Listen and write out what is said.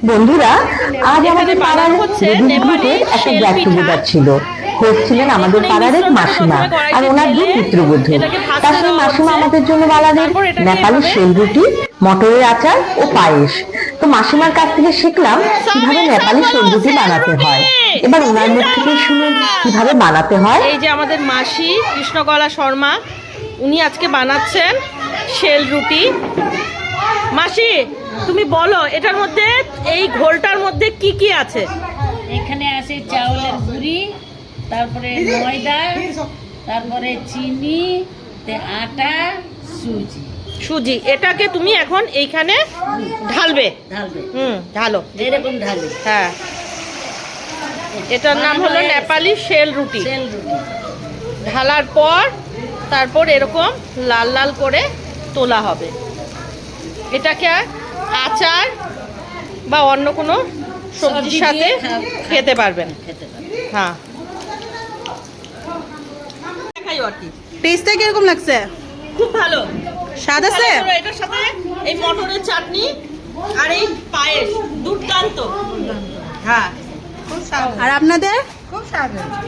বন্ধুরা, আজ আমাদের পাড়ার গ্রুপে একটা গেট টুগেদার ছিল। হচ্ছিলেন আমাদের পাড়ার এক মাসিমা আর ওনার দুই পুত্রবধূ। তাছাড়া মাসিমা আমাদের জন্য বানালেন নেপালি সেলরুটি, মটরের আচার ও পায়েস। তো মাসিমার কাছ থেকে শিখলাম কিভাবে নেপালি সেলরুটি বানাতে হয়। এবার ওনার মুখ থেকে শুনুন কিভাবে বানাতে হয়। এই যে আমাদের মাসি কৃষ্ণকলা শর্মা, উনি আজকে বানাচ্ছেন সেলরুটি। মাসি, তুমি বলো এটার মধ্যে, এই ঘোলটার মধ্যে কি কি আছে? এখানে আছে চাউলের গুঁড়ি, তারপরে ময়দা, তারপরে চিনি, আটা, সুজি। সুজি। এটাকে তুমি এখন এইখানে ঢালবে। ঢালবে। ঢালো। এরকম ঢালবে। হ্যাঁ, এটার নাম হলো নেপালি সেলরুটি। ঢালার পর তারপর এরকম লাল লাল করে তোলা হবে। এটাকে আচার বা অন্য কোনো সবজির সাথে খেতে পারবেন। হ্যাঁ, টেস্টটা কিরকম লাগছে? খুব ভালো স্বাদ আছে। এটার সাথে এই মটরের চাটনি আর এই পায়েস দুর্দান্ত। হ্যাঁ, আর আপনাদের? খুব স্বাদ।